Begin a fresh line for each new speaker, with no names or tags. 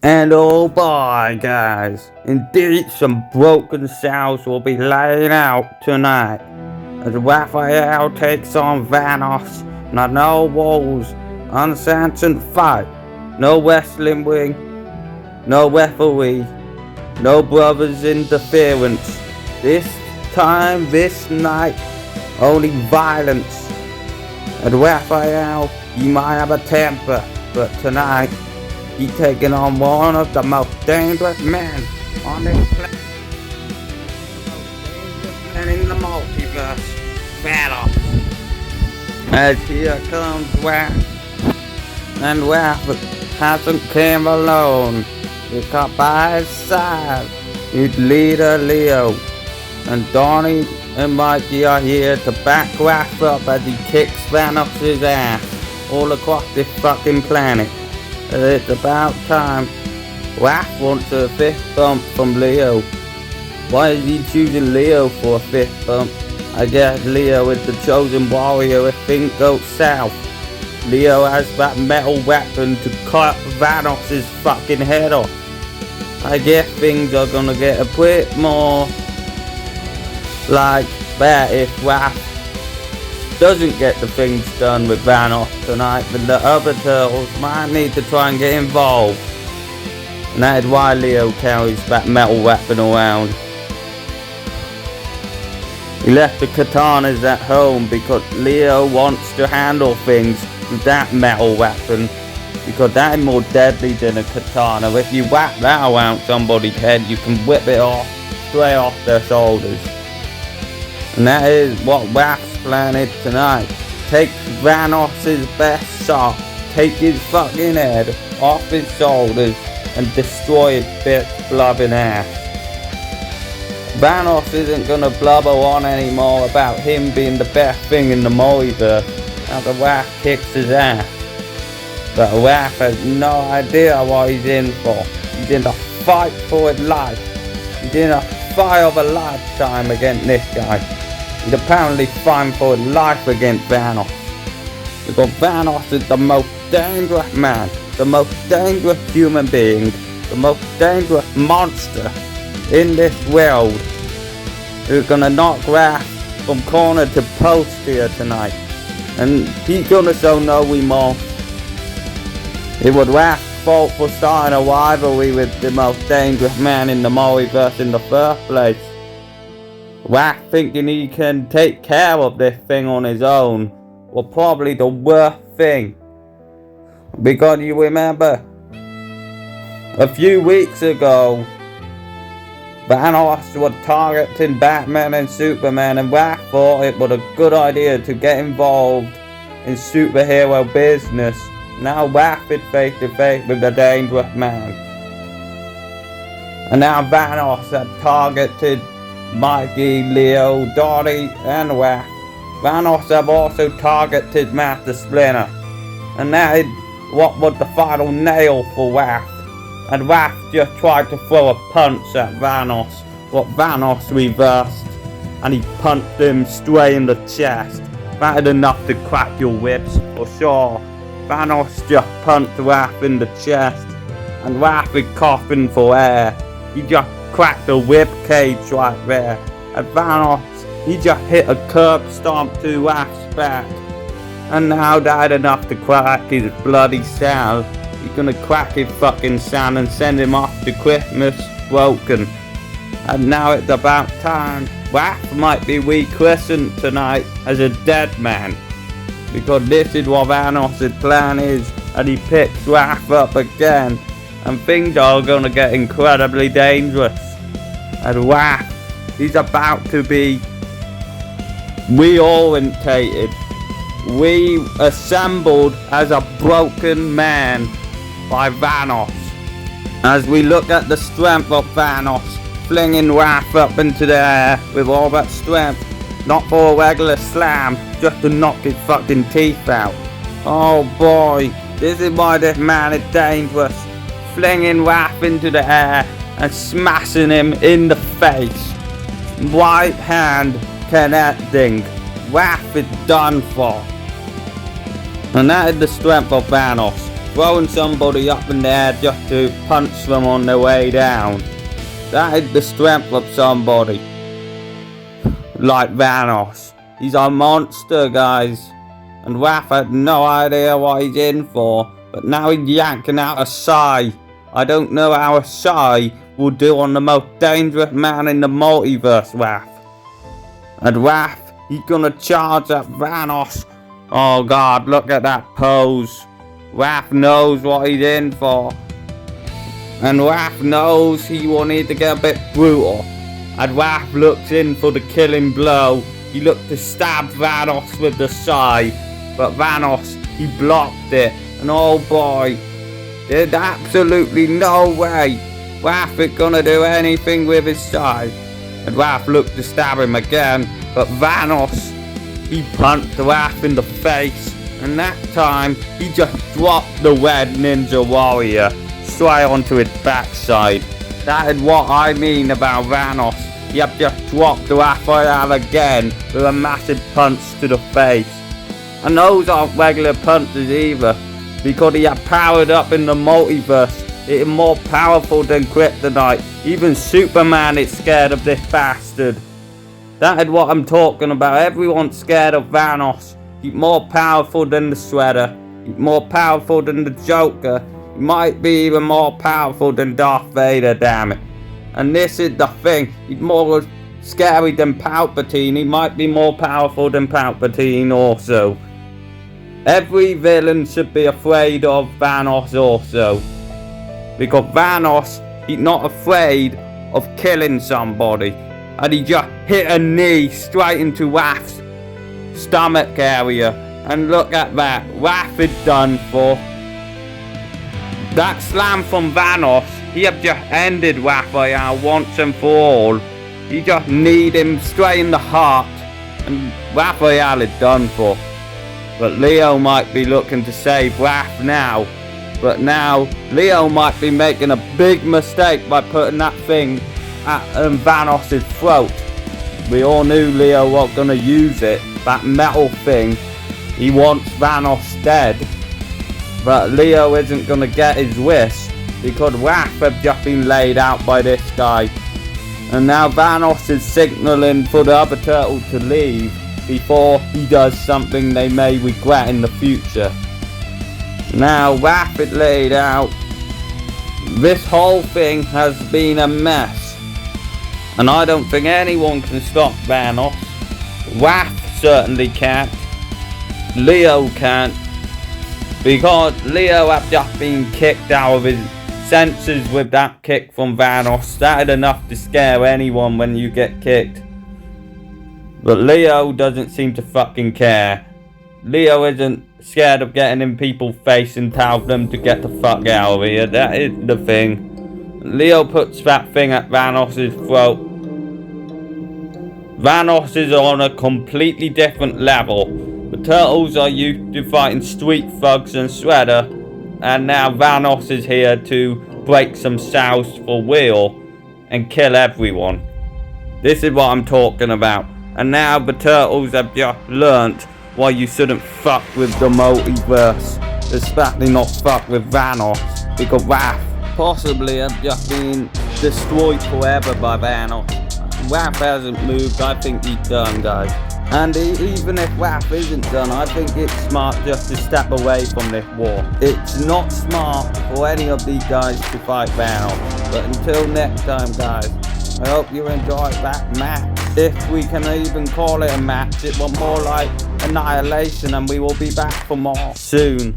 And oh boy, guys, indeed some broken cells will be laying out tonight as Raphael takes on Vanos. Now no walls, unsanctioned fight, no wrestling ring, no referee, no brothers interference. This time, this night, only violence. And Raphael, you might have a temper, but tonight, he's taking on one of the most dangerous men on this planet. And in the multiverse, Vanos. As here comes Raph. And Raph hasn't came alone. He's got by his side his leader Leo. And Donnie and Mikey are here to back Raph up as he kicks Vanos' ass all across this fucking planet. It's about time. Raph wants a fist bump from Leo. Why is he choosing Leo for a fist bump? I guess Leo is the chosen warrior if things go south. Leo has that metal weapon to cut Vanos' fucking head off. I guess things are gonna get a bit more like that if Raph doesn't get the things done with Vanos tonight, then the other turtles might need to try and get involved. And that is why Leo carries that metal weapon around. He left the katanas at home because Leo wants to handle things with that metal weapon, because that is more deadly than a katana. If you whack that around somebody's head, you can whip it off straight off their shoulders. And that is what Raph's plan is tonight. Take Vanos' best shot, take his fucking head off his shoulders and destroy his bitch blubbing ass. Vanos isn't gonna blubber on anymore about him being the best thing in the multiverse after Raph kicks his ass. But Raph has no idea what he's in for. He's in a fight for his life. He's in a fight of a lifetime against this guy. He's apparently fighting for his life against Vanos. Because Vanos is the most dangerous man, the most dangerous human being, the most dangerous monster in this world, who's gonna knock Raph from corner to post here tonight. And he's gonna show no remorse. It was Raph's fault for starting a rivalry with the most dangerous man in the multiverse in the first place. Raph thinking he can take care of this thing on his own was probably the worst thing. Because you remember, a few weeks ago, Vanos was targeting Batman and Superman, and Raph thought it was a good idea to get involved in superhero business. Now Raph is face to face with the dangerous man. And now Vanos had targeted Mikey, Leo, Donnie, and Raph. Vanos have also targeted Master Splinter. And that is what was the final nail for Raph. And Raph just tried to throw a punch at Vanos, but Vanos reversed, and he punched him straight in the chest. That is enough to crack your ribs, for sure. Vanos just punched Raph in the chest, and Raph is coughing for air. He just cracked the rib cage right there. And Vanos, he just hit a curb stomp to Raph's back. And now that enough to crack his bloody sound. He's gonna crack his fucking sound and send him off to Christmas broken. And now it's about time. Raph might be rechristened tonight as a dead man, because this is what Vanos' plan is, and he picks Raph up again, and things are gonna get incredibly dangerous. And Raph, he's about to be reorientated, reassembled as a broken man by Vanos. As we look at the strength of Vanos, flinging Raph up into the air with all that strength, not for a regular slam, just to knock his fucking teeth out. Oh boy, this is why this man is dangerous. Flinging Raph into the air and smashing him in the face. Right hand connecting. Raph is done for. And that is the strength of Vanos. throwing somebody up in the air just to punch them on their way down. That is the strength of somebody like Vanos. He's a monster, guys. And Raph had no idea what he's in for, but now he's yanking out a Sai. I don't know how a Sai will do on the most dangerous man in the multiverse, Raph. And Raph, he's gonna charge at Vanos. Oh god, look at that pose. Raph knows what he's in for. And Raph knows he will need to get a bit brutal. And Raph looks in for the killing blow. He looked to stab Vanos with the Sai. But Vanos, he blocked it. And oh boy, there's absolutely no way Raph is gonna do anything with his Sai. And Raph looked to stab him again. But Vanos, he punched Raph in the face. And that time, he just dropped the red ninja warrior straight onto his backside. That is what I mean about Vanos. He had just dropped Raphael again with a massive punch to the face. And those aren't regular punches either, because he had powered up in the multiverse. It is more powerful than kryptonite. Even Superman is scared of this bastard. That is what I'm talking about. Everyone's scared of Vanos. He's more powerful than the Shredder. He's more powerful than the Joker. He might be even more powerful than Darth Vader, damn it. And this is the thing. He's more scary than Palpatine. He might be more powerful than Palpatine also. Every villain should be afraid of Vanos also. Because Vanos, he's not afraid of killing somebody. And he just hit a knee straight into Raph's stomach area. And look at that. Raph is done for. That slam from Vanos, he had just ended Raphael once and for all. He just kneed him straight in the heart. And Raphael is done for. But Leo might be looking to save Raph now. But now, Leo might be making a big mistake by putting that thing at Vanos' throat. We all knew Leo wasn't going to use it. That metal thing. He wants Vanos dead. But Leo isn't going to get his wish. Because Raph have just been laid out by this guy. And now Vanos is signaling for the other turtle to leave before he does something they may regret in the future. Now Raph is laid out. This whole thing has been a mess. And I don't think anyone can stop Vanos. Raph certainly can't. Leo can't. Because Leo had just been kicked out of his senses with that kick from Vanos. That is enough to scare anyone when you get kicked. But Leo doesn't seem to fucking care. Leo isn't scared of getting in people's face and tell them to get the fuck out of here. That is the thing. Leo puts that thing at Vanos' throat. Vanos is on a completely different level. The turtles are used to fighting street thugs and Shredder. And now Vanos is here to break some cells for real and kill everyone. This is what I'm talking about. And now the turtles have just learnt why you shouldn't fuck with the multiverse. Especially not fuck with Vanos. Because Raph possibly have just been destroyed forever by Vanos. Raph hasn't moved. I think he's done, guys. And even if Raph isn't done, I think it's smart just to step away from this war. It's not smart for any of these guys to fight Vanos. But until next time, guys, I hope you enjoyed that match. If we can even call it a match, it was more like annihilation, and we will be back for more soon.